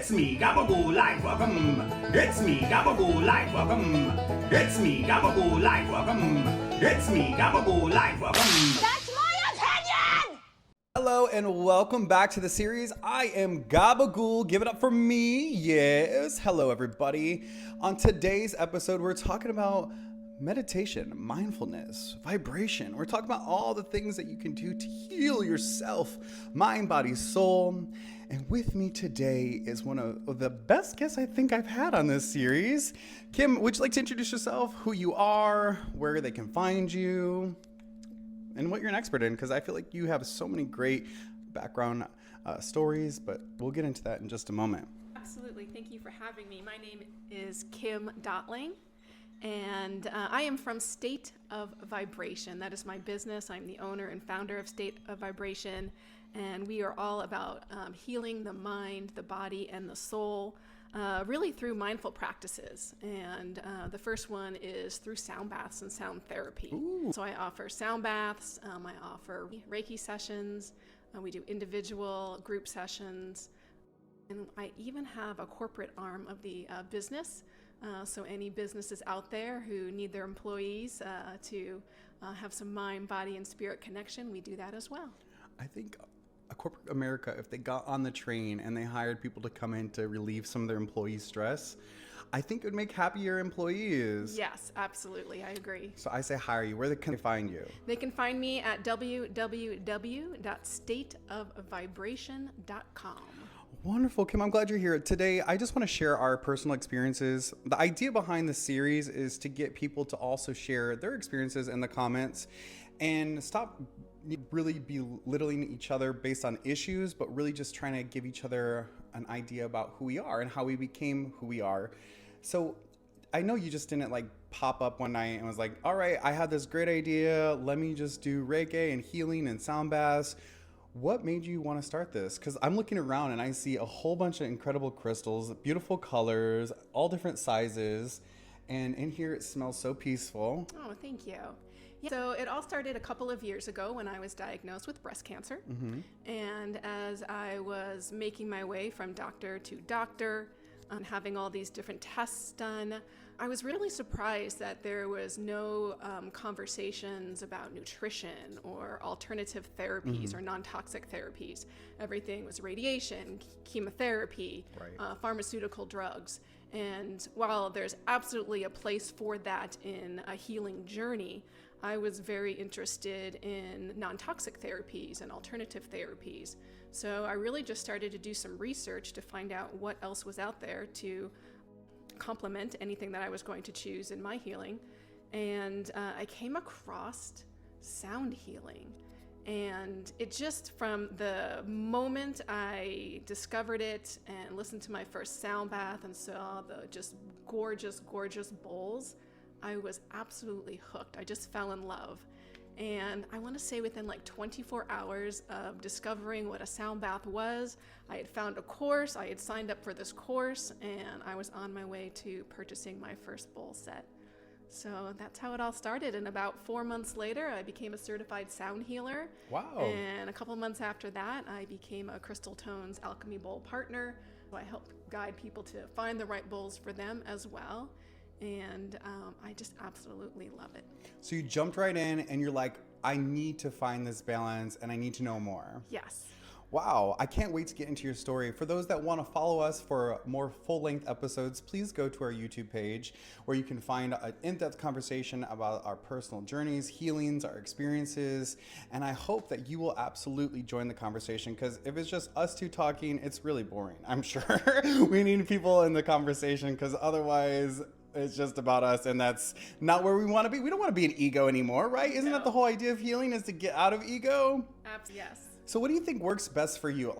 It's me, Gaba, Ghoul, life, welcome. It's me, Gaba, Ghoul, life, welcome. It's me, Gaba, Ghoul, life, welcome. It's me, Gaba, Ghoul, life, welcome. That's my opinion! Hello and welcome back to the series. I am Gaba Ghoul. Give it up for me. Yes. Hello, everybody. On today's episode, we're talking about meditation, mindfulness, vibration. We're talking about all the things that you can do to heal yourself, mind, body, soul. And with me today is one of the best guests I think I've had on this series. Kim, would you like to introduce yourself, who you are, where they can find you, and what you're an expert in? Because I feel like you have so many great background stories, but we'll get into that in just a moment. Absolutely. Thank you for having me. My name is Kim Dotling, and I am from State of Vibration. That is my business. I'm the owner and founder of State of Vibration, and we are all about healing the mind, the body, and the soul, really through mindful practices. And the first one is through sound baths and sound therapy. Ooh. So I offer sound baths, I offer Reiki sessions, we do individual group sessions, and I even have a corporate arm of the business. So any businesses out there who need their employees to have some mind, body, and spirit connection, we do that as well. I think a corporate America, if they got on the train and they hired people to come in to relieve some of their employees' stress, I think it would make happier employees. Yes, absolutely. I agree. So I say hire you. Where can they find you? They can find me at www.stateofvibration.com. Wonderful, Kim. I'm glad you're here. Today, I just want to share our personal experiences. The idea behind the series is to get people to also share their experiences in the comments and stop really belittling each other based on issues, but really just trying to give each other an idea about who we are and how we became who we are. So I know you just didn't like pop up one night and was like, all right, I had this great idea. Let me just do Reiki and healing and sound baths. What made you want to start this? Because I'm looking around and I see a whole bunch of incredible crystals, beautiful colors, all different sizes. And in here, it smells so peaceful. Oh, thank you. Yeah. So it all started a couple of years ago when I was diagnosed with breast cancer. Mm-hmm. And as I was making my way from doctor to doctor, having all these different tests done, I was really surprised that there was no conversations about nutrition or alternative therapies or non-toxic therapies. Everything was radiation, chemotherapy, Right. Pharmaceutical drugs. And while there's absolutely a place for that in a healing journey, I was very interested in non-toxic therapies and alternative therapies. So I really just started to do some research to find out what else was out there to complement anything that I was going to choose in my healing. And I came across sound healing. And it just, from the moment I discovered it and listened to my first sound bath and saw the just gorgeous, gorgeous bowls, I was absolutely hooked. I just fell in love. And I want to say within like 24 hours of discovering what a sound bath was, I had found a course, I had signed up for this course, and I was on my way to purchasing my first bowl set. So that's how it all started. And about 4 months later, I became a certified sound healer. Wow. And a couple months after that, I became a Crystal Tones Alchemy Bowl partner. So I help guide people to find the right bowls for them as well. And I just absolutely love it. So you jumped right in and you're like, I need to find this balance and I need to know more. Yes. Wow, I can't wait to get into your story. For those that want to follow us for more full-length episodes, please go to our YouTube page where you can find an in-depth conversation about our personal journeys, healings, our experiences, and I hope that you will absolutely join the conversation, because if it's just us two talking, it's really boring, I'm sure. We need people in the conversation, because otherwise it's just about us, and that's not where we want to be. We don't want to be an ego anymore, right? Isn't that the whole idea of healing, is to get out of ego? Yes. So what do you think works best for you?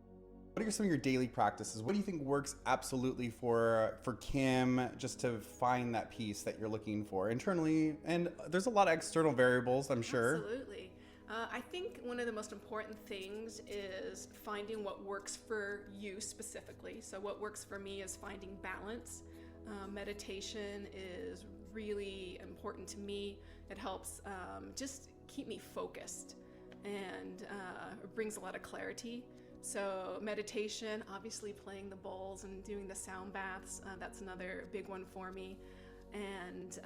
What are some of your daily practices? What do you think works absolutely for Kim, just to find that peace that you're looking for internally? And there's a lot of external variables, I'm sure. Absolutely. I think one of the most important things is finding what works for you specifically. So what works for me is finding balance. Meditation is really important to me. It helps just keep me focused, and it brings a lot of clarity. So meditation, obviously playing the bowls and doing the sound baths, that's another big one for me. And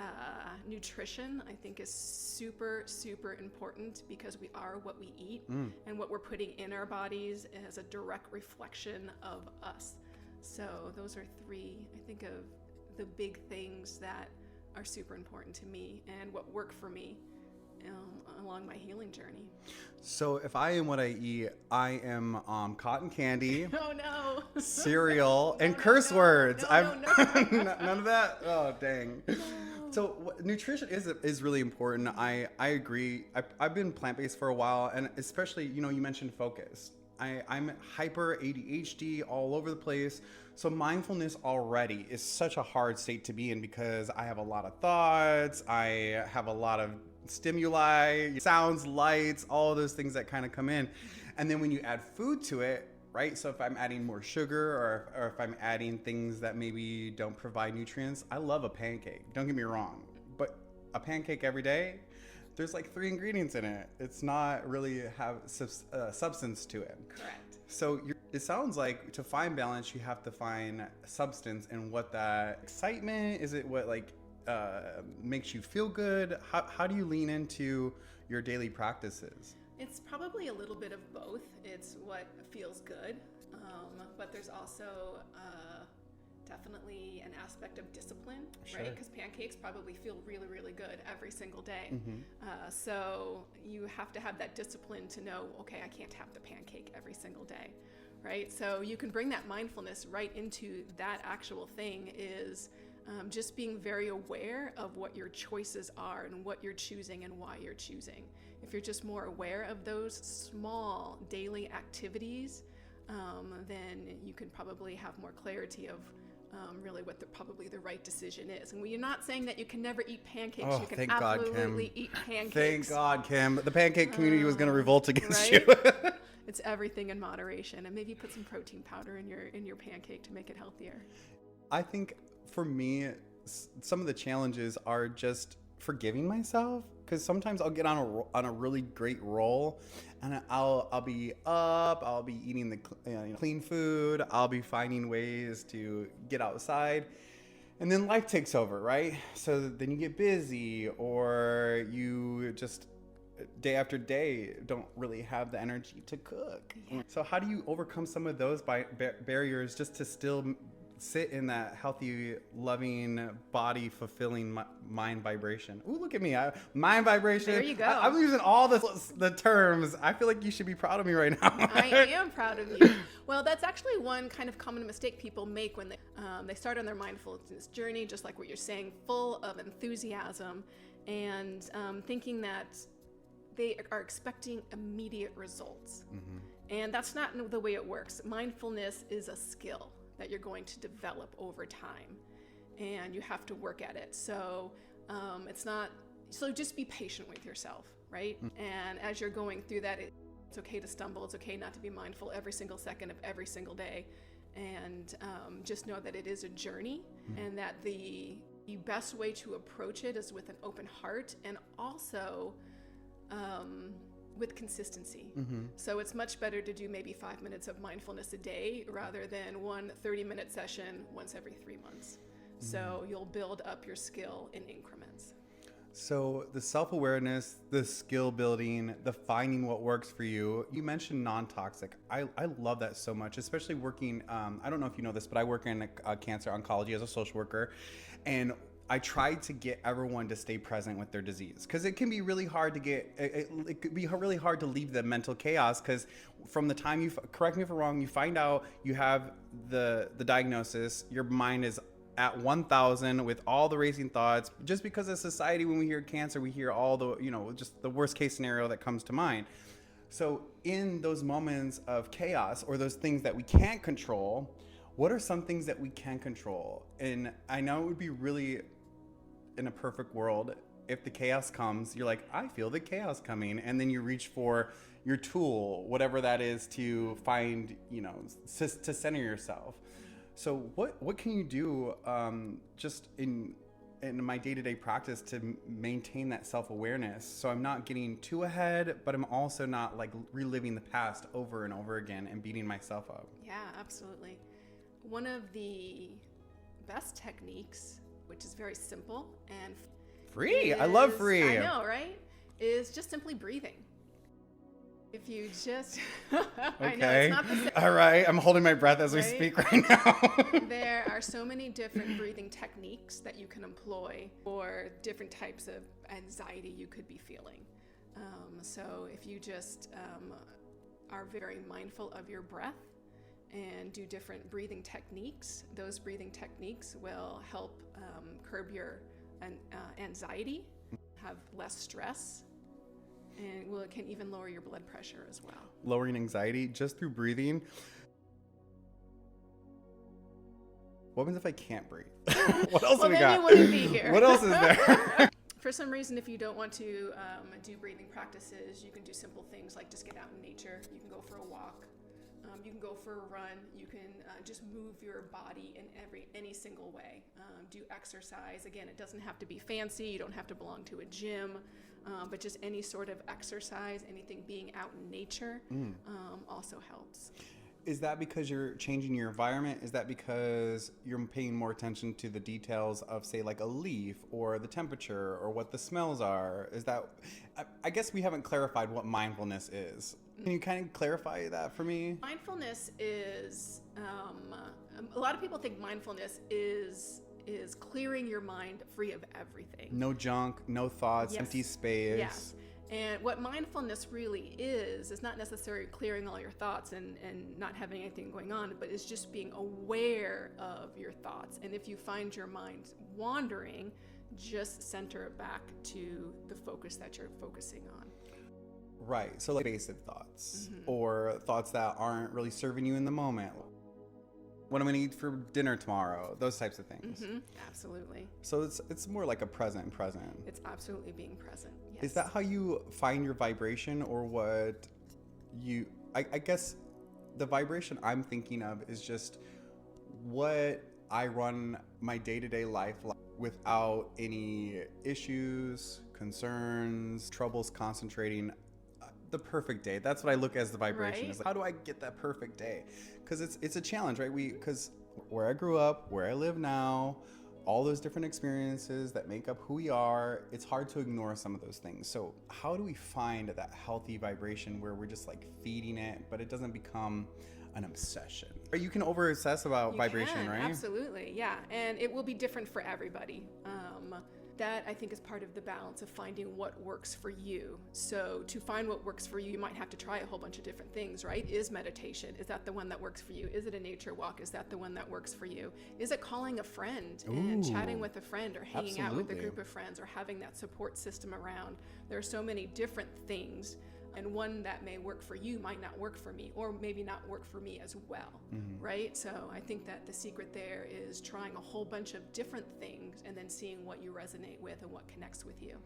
nutrition, I think, is super, super important because we are what we eat, and what we're putting in our bodies is a direct reflection of us. So those are three, I think, of the big things that are super important to me and what work for me along my healing journey. So if I am what I eat, I am cotton candy, Oh no. cereal, and no, curse no. words. No, None of that. Oh dang. So nutrition is really important. I agree. I've been plant-based for a while, and especially, you mentioned focus. I'm hyper ADHD all over the place. So mindfulness already is such a hard state to be in because I have a lot of thoughts. I have a lot of stimuli, sounds, lights, all of those things that kind of come in. And then when you add food to it, right? So if I'm adding more sugar or if I'm adding things that maybe don't provide nutrients, I love a pancake. Don't get me wrong. But a pancake every day, there's like 3 ingredients in it. It's not really have substance to it. Correct. So it sounds like to find balance, you have to find substance and what that excitement, is it what makes you feel good? How do you lean into your daily practices? It's probably a little bit of both. It's what feels good, but there's also definitely an aspect of discipline, Sure. right? Because pancakes probably feel really, really good every single day. So you have to have that discipline to know, okay, I can't have the pancake every single day, right? So you can bring that mindfulness right into that actual thing is just being very aware of what your choices are and what you're choosing and why you're choosing. If you're just more aware of those small daily activities, then you can probably have more clarity of really what probably the right decision is. And we're not saying that you can never eat pancakes. Oh, You can thank God, Kim. absolutely eat pancakes. Thank God, Kim. The pancake community was going to revolt against right? you. It's everything in moderation, and maybe put some protein powder in your pancake to make it healthier. I think for me, some of the challenges are just forgiving myself, because sometimes I'll get on a really great roll, and I'll be up, I'll be eating the clean food, I'll be finding ways to get outside, and then life takes over, right? So then you get busy, or you just day after day don't really have the energy to cook. Yeah. So how do you overcome some of those barriers just to still sit in that healthy, loving, body fulfilling mind vibration? Ooh, look at me. Mind vibration. There you go. I'm using all the terms. I feel like you should be proud of me right now. I am proud of you. Well, that's actually one kind of common mistake people make when they start on their mindfulness journey, just like what you're saying, full of enthusiasm and thinking that they are expecting immediate results. And that's not the way it works. Mindfulness is a skill that you're going to develop over time, and you have to work at it. So so just be patient with yourself, right? And as you're going through that, it's okay to stumble. It's okay not to be mindful every single second of every single day. And just know that it is a journey, and that the best way to approach it is with an open heart, and also with consistency. So it's much better to do maybe 5 minutes of mindfulness a day rather than one 30-minute session once every 3 months. So you'll build up your skill in increments. So the self-awareness, the skill building, the finding what works for you. You mentioned non-toxic. I love that so much, especially working, I don't know if you know this, but I work in cancer oncology as a social worker. And I tried to get everyone to stay present with their disease, because it can be really hard to it could be really hard to leave the mental chaos, because from the time you, correct me if I'm wrong, you find out you have the diagnosis, your mind is at 1,000 with all the racing thoughts, just because of society, when we hear cancer, we hear all the, just the worst case scenario that comes to mind. So in those moments of chaos, or those things that we can't control, what are some things that we can control? And I know it would be really, in a perfect world, if the chaos comes, you're like, I feel the chaos coming. And then you reach for your tool, whatever that is, to find, to center yourself. So what can you do just in in my day-to-day practice to maintain that self-awareness, so I'm not getting too ahead, but I'm also not like reliving the past over and over again and beating myself up. Yeah, absolutely. One of the best techniques, which is very simple and Free. I love free. I know, right? Is just simply breathing. If you just, I know it's not the same. All right. I'm holding my breath as we Right? speak right now. There are so many different breathing techniques that you can employ for different types of anxiety you could be feeling. So if you just are very mindful of your breath and do different breathing techniques, those breathing techniques will help curb your anxiety, have less stress, and it can even lower your blood pressure as well. Lowering anxiety just through breathing. What happens if I can't breathe? What else do we then got? you wouldn't be here. What else is there? For some reason, if you don't want to do breathing practices, you can do simple things like just get out in nature. You can go for a walk. You can go for a run. You can just move your body in any single way. Do exercise. Again, it doesn't have to be fancy. You don't have to belong to a gym, but just any sort of exercise, anything being out in nature also helps. Is that because you're changing your environment? Is that because you're paying more attention to the details of, say, like a leaf or the temperature or what the smells are? Is that, I guess we haven't clarified what mindfulness is. Can you kind of clarify that for me? Mindfulness is, a lot of people think mindfulness is clearing your mind free of everything. No junk, no thoughts, Yes. empty space. Yes. And what mindfulness really is not necessarily clearing all your thoughts and not having anything going on, but it's just being aware of your thoughts. And if you find your mind wandering, just center it back to the focus that you're focusing on. Right. So like evasive thoughts or thoughts that aren't really serving you in the moment. What I'm going to eat for dinner tomorrow, those types of things. Absolutely. So it's more like a present. It's absolutely being present. Yes. Is that how you find your vibration, or what you, I guess the vibration I'm thinking of is just what I run my day-to-day life like without any issues, concerns, troubles concentrating. The perfect day. That's what I look as the vibration. Right. Is like, how do I get that perfect day? Because it's a challenge, right? Because where I grew up, where I live now, all those different experiences that make up who we are, it's hard to ignore some of those things. So how do we find that healthy vibration where we're just like feeding it, but it doesn't become an obsession? Or you can over-obsess about vibration, can, right? Absolutely, yeah. And it will be different for everybody. That, I think, is part of the balance of finding what works for you. So to find what works for you, you might have to try a whole bunch of different things, right? Is meditation, is that the one that works for you? Is it a nature walk? Is that the one that works for you? Is it calling a friend and chatting with a friend, or hanging out with a group of friends, or having that support system around? There are so many different things, and one that may work for you might not work for me, or maybe not work for me as well, right? So I think that the secret there is trying a whole bunch of different things and then seeing what you resonate with and what connects with you.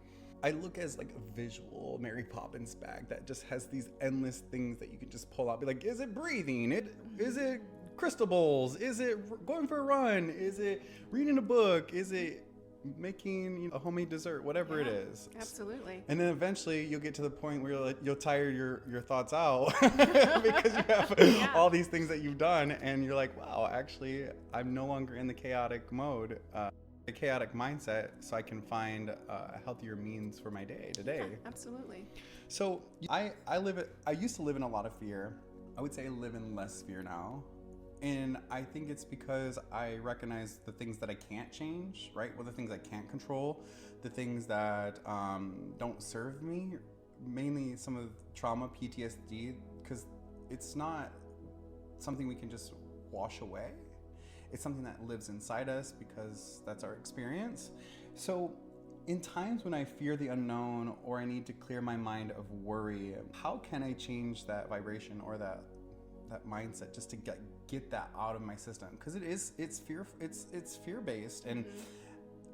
I look as like a visual Mary Poppins bag that just has these endless things that you can just pull out. Be like, is it breathing? Is it crystal bowls? Is it going for a run? Is it reading a book? Is it making a homemade dessert? Whatever it is. Absolutely. And then eventually you'll get to the point where you'll tire your thoughts out because you have all these things that you've done, and you're like, wow, actually, I'm no longer in the chaotic mode. The chaotic mindset, so I can find a healthier means for my day today. Yeah, absolutely. So I used to live in a lot of fear. I would say I live in less fear now. And I think it's because I recognize the things that I can't change, right? Well, the things I can't control, the things that don't serve me, mainly some of the trauma, PTSD, because it's not something we can just wash away. It's something that lives inside us because that's our experience. So in times when I fear the unknown, or I need to clear my mind of worry, how can I change that vibration or that mindset just to get that out of my system? Because it's fear-based, and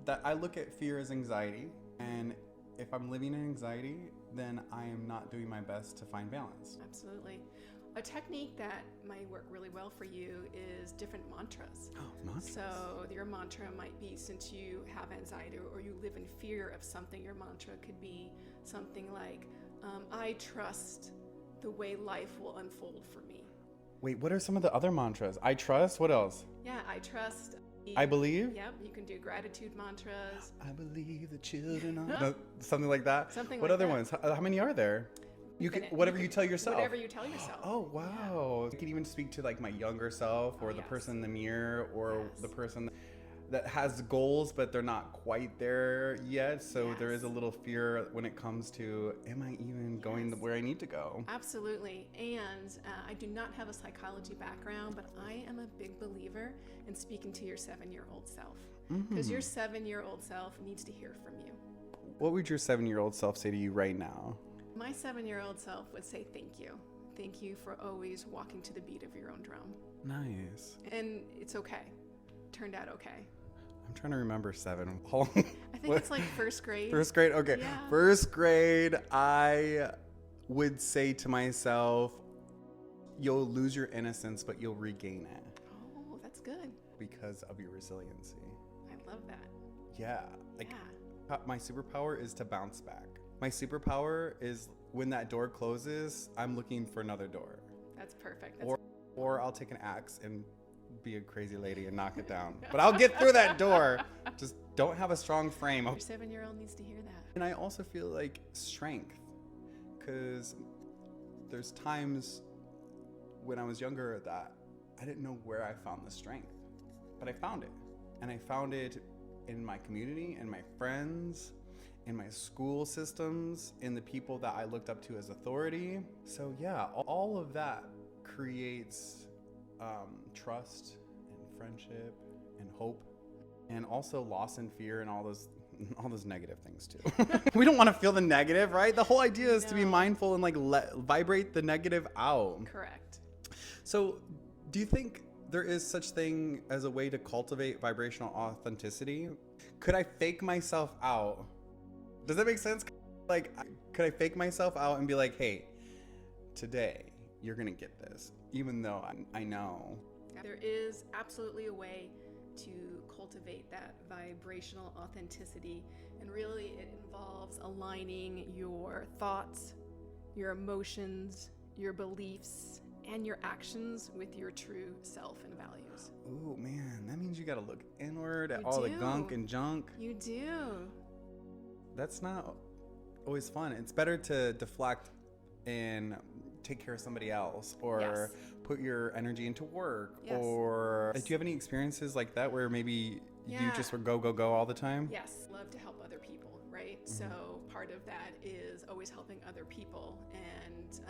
that I look at fear as anxiety, and if I'm living in anxiety, then I am not doing my best to find balance. Absolutely. A technique that might work really well for you is different mantras. Mantras. So your mantra might be, since you have anxiety or you live in fear of something, your mantra could be something like, I trust the way life will unfold for me. Wait, what are some of the other mantras? I trust. What else? Yeah, I trust. I believe. Yep, you can do gratitude mantras. I believe the children are no, something like that. Something what like other that. ones? How many are there? You can Infinite. whatever you tell yourself. Whatever you tell yourself. Oh wow! I could even speak to like my younger self, or the yes. person in the mirror, or Yes. the person that has goals but they're not quite there yet. So there is a Yes. little fear when it comes to, am I even going Yes. where I need to go? Absolutely. And I do not have a psychology background, but I am a big believer in speaking to your 7-year-old self. Because your 7-year-old self needs to hear from you. What would your 7-year-old self say to you right now? My 7-year-old self would say thank you. Thank you for always walking to the beat of your own drum. Nice. And it's okay. Turned out okay. I'm trying to remember 7. How long? I think it's like first grade. First grade? Okay. Yeah. First grade, I would say to myself, you'll lose your innocence, but you'll regain it Oh, that's good. because of your resiliency. I love that. Yeah. Like, Yeah. my superpower is to bounce back. My superpower is when that door closes, I'm looking for another door. That's perfect. That's Or I'll take an axe and be a crazy lady and knock it down. But I'll get through that door. Just don't have a strong frame. Your 7-year-old needs to hear that. And I also feel like strength, because there's times when I was younger that I didn't know where I found the strength, but I found it. And I found it in my community, in my friends, in my school systems, in the people that I looked up to as authority. So yeah, all of that creates trust and friendship and hope, and also loss and fear and all those negative things too. We don't want to feel the negative, right? The whole idea is to be No. mindful and like vibrate the negative out. Correct. So do you think there is such thing as a way to cultivate vibrational authenticity? Could I fake myself out? Does that make sense? Like, could I fake myself out and be like, hey, today you're gonna get this, even though I know. There is absolutely a way to cultivate that vibrational authenticity, and really it involves aligning your thoughts, your emotions, your beliefs, and your actions with your true self and values. Ooh, man, that means you gotta look inward at You all the do. gunk and junk. You do. That's not always fun. It's better to deflect and take care of somebody else, or Yes. put your energy into work. Yes. Or do you have any experiences like that where maybe you Yeah. just were go all the time? Yes, love to help other people, right? So part of that is always helping other people and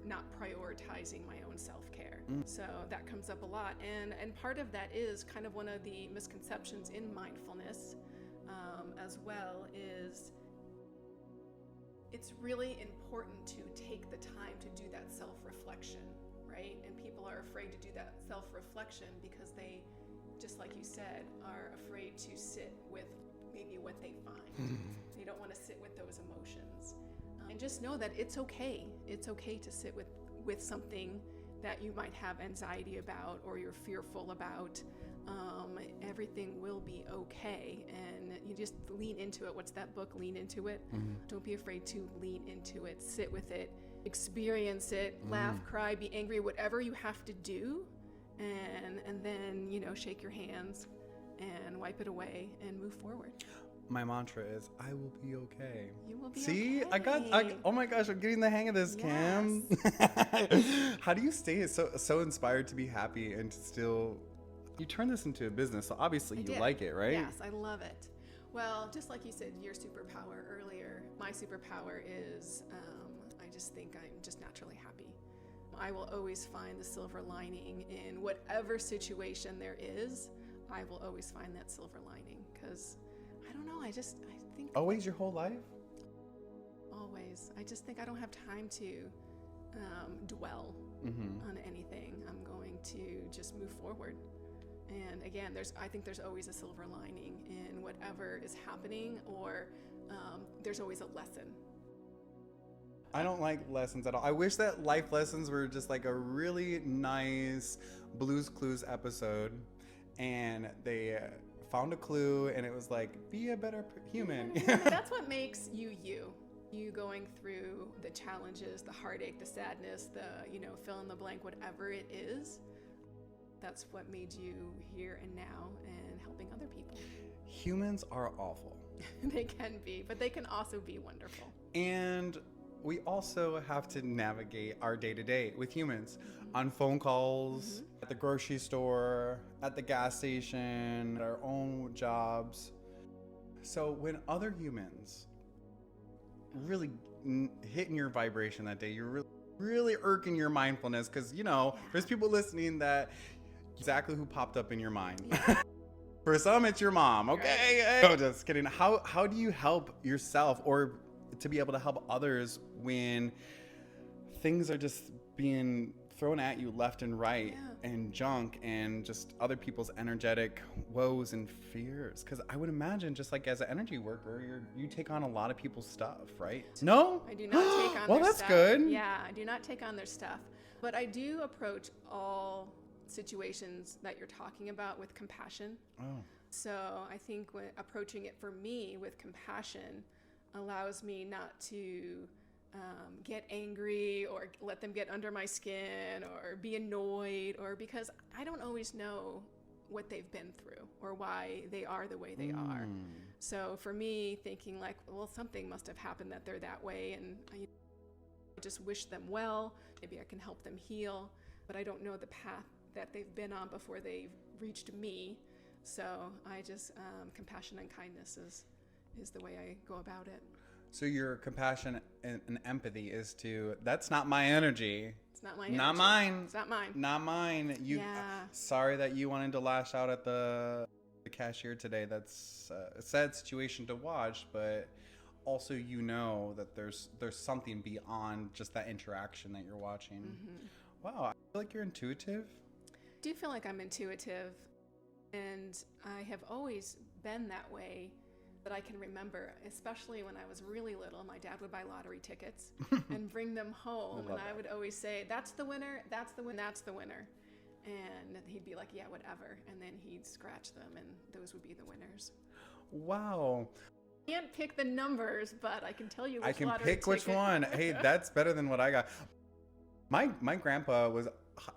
not prioritizing my own self-care. So that comes up a lot, and part of that is kind of one of the misconceptions in mindfulness as well, is it's really important to take the time to do that self-reflection, right? And people are afraid to do that self-reflection because they, just like you said, are afraid to sit with maybe what they find. They don't want to sit with those emotions. And just know that it's okay. It's okay to sit with something that you might have anxiety about or you're fearful about. Everything will be okay, and you just lean into it. What's that book? Lean into it. Don't be afraid to lean into it. Sit with it, experience it, laugh, cry, be angry, whatever you have to do, and then shake your hands and wipe it away and move forward. My mantra is, I will be okay. You will be See, okay. oh my gosh, I'm getting the hang of this, Cam. How do you stay so inspired to be happy and to still, you turn this into a business, so obviously I you did. like it, right? Yes, I love it. Well, just like you said, your superpower earlier, my superpower is I just think I'm just naturally happy. I will always find the silver lining in whatever situation there is. I will always find that silver lining because I don't know. I think Always your whole life? always. I just think I don't have time to dwell on anything. I'm going to just move forward. And again, I think there's always a silver lining in whatever is happening, or there's always a lesson. I don't like lessons at all. I wish that life lessons were just like a really nice Blue's Clues episode, and they found a clue, and it was like, be a better human. That's what makes you you. You going through the challenges, the heartache, the sadness, the, fill in the blank, whatever it is. That's what made you here and now and helping other people. Humans are awful. They can be, but they can also be wonderful. And we also have to navigate our day-to-day with humans on phone calls, at the grocery store, at the gas station, at our own jobs. So when other humans really hitting your vibration that day, you're really irking your mindfulness, because there's people listening that exactly who popped up in your mind. For some, it's your mom. Okay, no, just kidding. How do you help yourself, or to be able to help others when things are just being thrown at you left and right, and junk, and just other people's energetic woes and fears? Because I would imagine, just like as an energy worker, you take on a lot of people's stuff, right? No? I do not take on well, their that's stuff. good. Yeah, I do not take on their stuff. But I do approach all situations that you're talking about with compassion. Oh. So I think when approaching it for me with compassion allows me not to get angry or let them get under my skin or be annoyed, or because I don't always know what they've been through or why they are the way they are. So for me, thinking like, well, something must have happened that they're that way, and I just wish them well. Maybe I can help them heal, but I don't know the path that they've been on before they've reached me. So I just, compassion and kindness is the way I go about it. So your compassion and empathy is that's not my energy. It's not my Not energy. mine. It's not mine. Not mine. Sorry that you wanted to lash out at the cashier today. That's a sad situation to watch, but also that there's something beyond just that interaction that you're watching. Wow, I feel like you're intuitive. I do feel like I'm intuitive, and I have always been that way that I can remember, especially when I was really little. My dad would buy lottery tickets and bring them home, and I would always say, that's the winner, that's the winner, that's the winner. And he'd be like, yeah, whatever. And then he'd scratch them, and those would be the winners. Wow. I can't pick the numbers, but I can tell you which I can lottery pick which ticket. one. Hey, that's better than what I got. My grandpa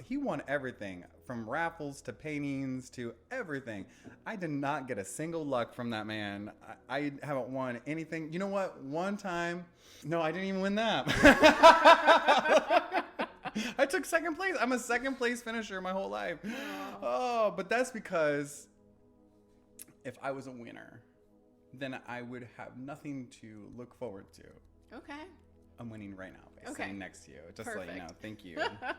he won everything, from raffles to paintings to everything. I did not get a single luck from that man. I haven't won anything. You know what? One time, no, I didn't even win that. I took second place. I'm a second place finisher my whole life. Oh, but that's because if I was a winner, then I would have nothing to look forward to. Okay. I'm winning right now by sitting next to you, just to let you know. Thank you.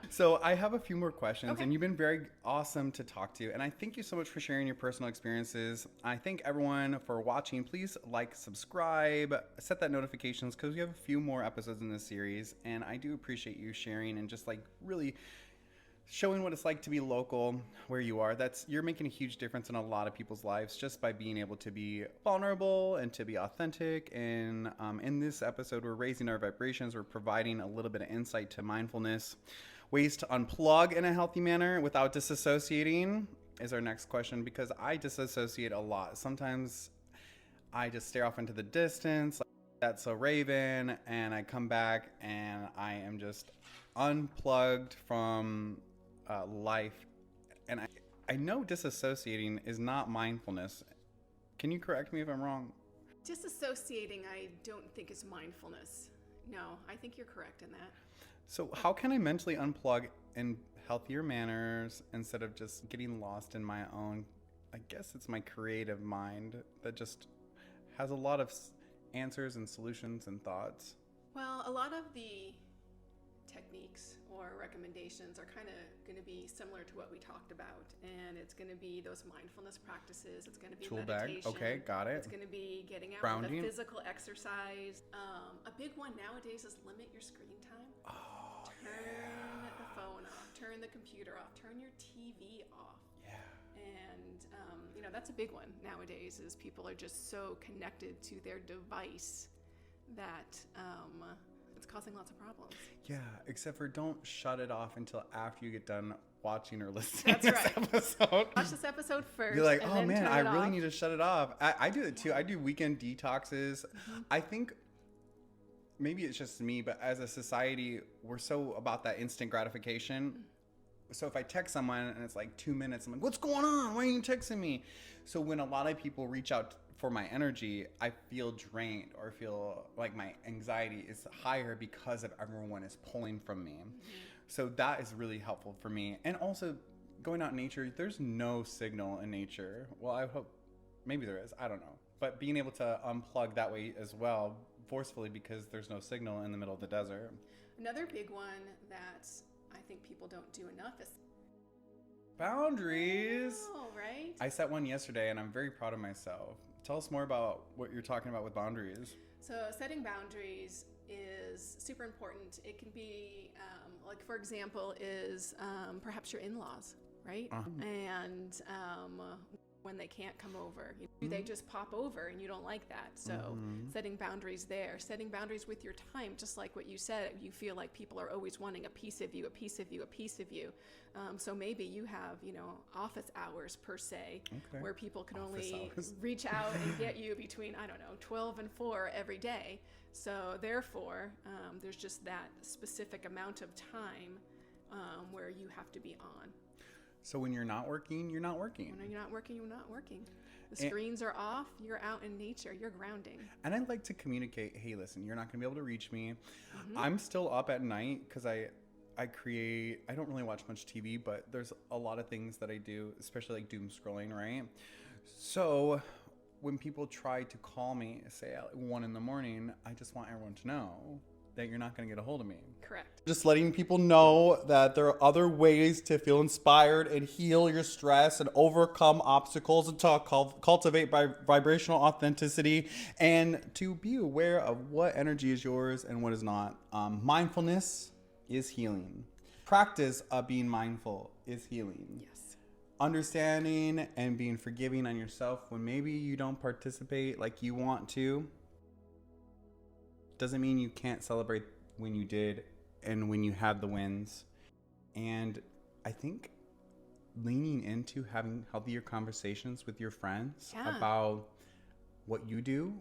So I have a few more questions, and you've been very awesome to talk to, and I thank you so much for sharing your personal experiences. I thank everyone for watching. Please like, subscribe, set that notifications, because we have a few more episodes in this series, and I do appreciate you sharing and just like really showing what it's like to be local where you are. You're making a huge difference in a lot of people's lives just by being able to be vulnerable and to be authentic. And in this episode, we're raising our vibrations. We're providing a little bit of insight to mindfulness. Ways to unplug in a healthy manner without disassociating is our next question, because I disassociate a lot. Sometimes I just stare off into the distance, like that's a raven, and I come back and I am just unplugged from life. And I know disassociating is not mindfulness. Can you correct me if I'm wrong? Disassociating, I don't think is mindfulness. No, I think you're correct in that. So how can I mentally unplug in healthier manners instead of just getting lost in my own, I guess it's my creative mind that just has a lot of answers and solutions and thoughts? Well, a lot of the techniques or recommendations are kind of going to be similar to what we talked about, and it's going to be those mindfulness practices. It's going to be Tool meditation. bag. Okay, got it. It's going to be getting out Grounding. with a physical exercise. A big one nowadays is limit your screen time. Turn the phone off. Turn the computer off. Turn your TV off. Yeah. And that's a big one nowadays. Is people are just so connected to their device that it's causing lots of problems. Yeah, except for don't shut it off until after you get done watching or listening That's to right. this episode. Watch this episode first. You're like, and oh then man, turn I it really off. need to shut it off. I do it too. I do weekend detoxes. I think maybe it's just me, but as a society, we're so about that instant gratification. So if I text someone and it's like 2 minutes, I'm like, what's going on? Why are you texting me? So when a lot of people reach out for my energy, I feel drained or feel like my anxiety is higher because of everyone is pulling from me. So that is really helpful for me. And also going out in nature, there's no signal in nature. Well, I hope maybe there is. I don't know. But being able to unplug that way as well, forcefully, because there's no signal in the middle of the desert. Another big one that I think people don't do enough is Boundaries. oh, right? I set one yesterday and I'm very proud of myself. Tell us more about what you're talking about with boundaries. So setting boundaries is super important. It can be like, for example, is perhaps your in-laws, right? And when they can't come over, they just pop over and you don't like that. So setting boundaries there, setting boundaries with your time, just like what you said, you feel like people are always wanting a piece of you, a piece of you, a piece of you. So maybe you have, office hours per se, where people can only reach out and get you between, 12 and 4 every day. So therefore, there's just that specific amount of time where you have to be on. So when you're not working, you're not working. When you're not working, you're not working. The screens are off. You're out in nature. You're grounding. And I'd like to communicate, hey, listen, you're not going to be able to reach me. I'm still up at night because I don't really watch much TV, but there's a lot of things that I do, especially like doom scrolling, right? So when people try to call me, say at 1 a.m, I just want everyone to know that you're not going to get a hold of me. Correct. Just letting people know that there are other ways to feel inspired and heal your stress and overcome obstacles and to cultivate vibrational authenticity and to be aware of what energy is yours and what is not. Mindfulness is healing. Practice of being mindful is healing. Yes. Understanding and being forgiving on yourself when maybe you don't participate like you want to doesn't mean you can't celebrate when you did and when you had the wins. And I think leaning into having healthier conversations with your friends about what you do,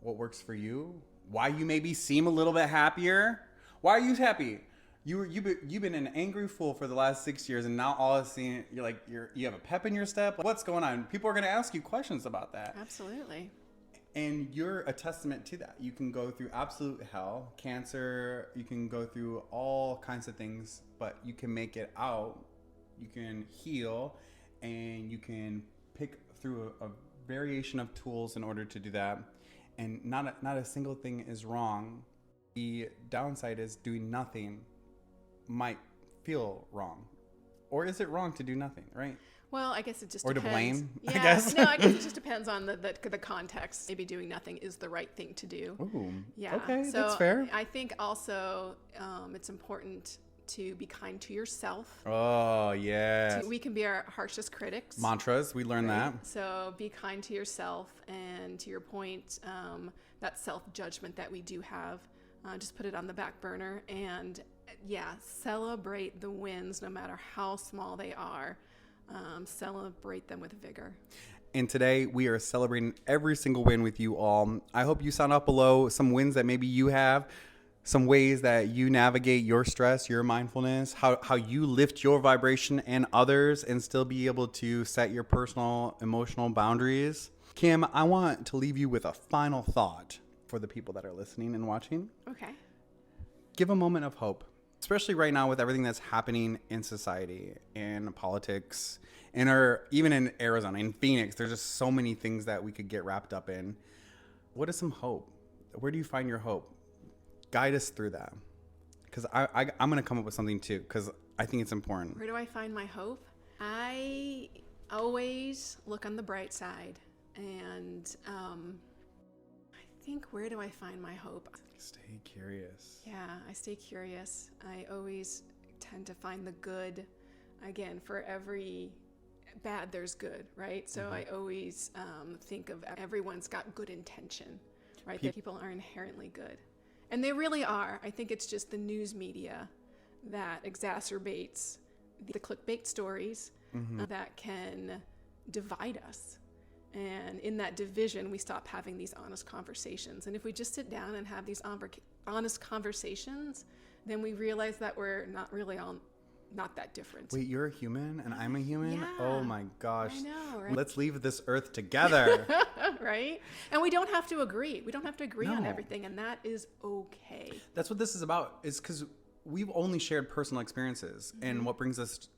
what works for you, why you maybe seem a little bit happier. Why are you happy? You've been an angry fool for the last 6 years, and now all of a sudden you have a pep in your step. What's going on? People are going to ask you questions about that. Absolutely. And you're a testament to that. You can go through absolute hell, cancer, you can go through all kinds of things, but you can make it out. You can heal, and you can pick through a variation of tools in order to do that. And not a single thing is wrong. The downside is doing nothing might feel wrong. Or is it wrong to do nothing, right? Well, I guess it just or depends. to blame, Yeah. I guess. No, I guess it just depends on the context. Maybe doing nothing is the right thing to do. Ooh, Yeah. okay, So that's fair. I think also it's important to be kind to yourself. Oh, yes. We can be our harshest critics. Mantras, we learned that. So be kind to yourself, and to your point, that self-judgment that we do have, just put it on the back burner, and celebrate the wins no matter how small they are. Celebrate them with vigor. And today we are celebrating every single win with you all. I hope you sign up below some wins that maybe you have, some ways that you navigate your stress, your mindfulness, how you lift your vibration and others and still be able to set your personal emotional boundaries. Kim, I want to leave you with a final thought for the people that are listening and watching. Okay. Give a moment of hope, especially right now with everything that's happening in society and politics and even in Arizona, in Phoenix. There's just so many things that we could get wrapped up in. What is some hope? Where do you find your hope? Guide us through that, because I'm going to come up with something too, because I think it's important. Where do I find my hope? I always look on the bright side, and I think, where do I find my hope? Stay curious. Yeah, I stay curious. I always tend to find the good. Again, for every bad, there's good, right? So I always think of everyone's got good intention, right? That people are inherently good. And they really are. I think it's just the news media that exacerbates the clickbait stories that can divide us. And in that division, we stop having these honest conversations. And if we just sit down and have these honest conversations, then we realize that we're not really all not that different. Wait, you're a human and I'm a human? Yeah. Oh my gosh. I know, right? Let's leave this earth together. Right? And we don't have to agree. We don't have to agree on No. everything, and that is okay. That's what this is about, is because we've only shared personal experiences and what brings us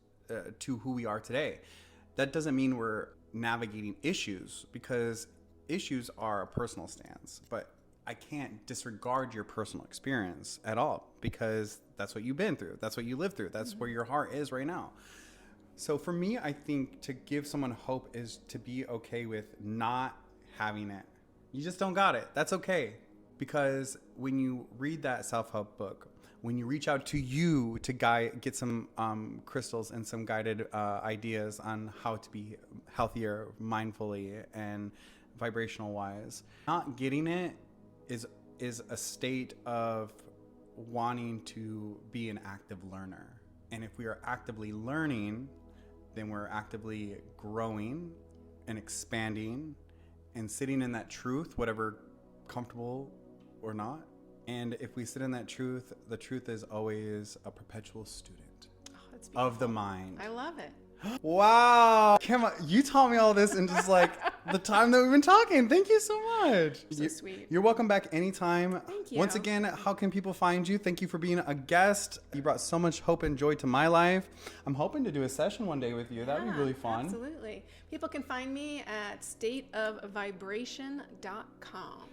to who we are today. That doesn't mean we're navigating issues, because issues are a personal stance, but I can't disregard your personal experience at all, because that's what you've been through. That's what you lived through. That's where your heart is right now. So for me, I think to give someone hope is to be okay with not having it. You just don't got it. That's okay. Because when you read that self-help book, when you reach out to you to get some crystals and some guided ideas on how to be healthier mindfully and vibrational wise, not getting it is a state of wanting to be an active learner. And if we are actively learning, then we're actively growing and expanding and sitting in that truth, whatever comfortable or not. And if we sit in that truth, the truth is always a perpetual student That's of the mind. I love it. Wow. Kim, you taught me all this in just like the time that we've been talking. Thank you so much. So sweet. You're welcome back anytime. Thank you. Once again, how can people find you? Thank you for being a guest. You brought so much hope and joy to my life. I'm hoping to do a session one day with you. That'd be really fun. Absolutely. People can find me at stateofvibration.com.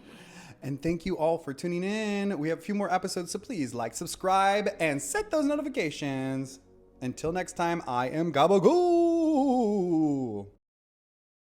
And thank you all for tuning in. We have a few more episodes, so please like, subscribe, and set those notifications. Until next time, I am Gaba Ghoul.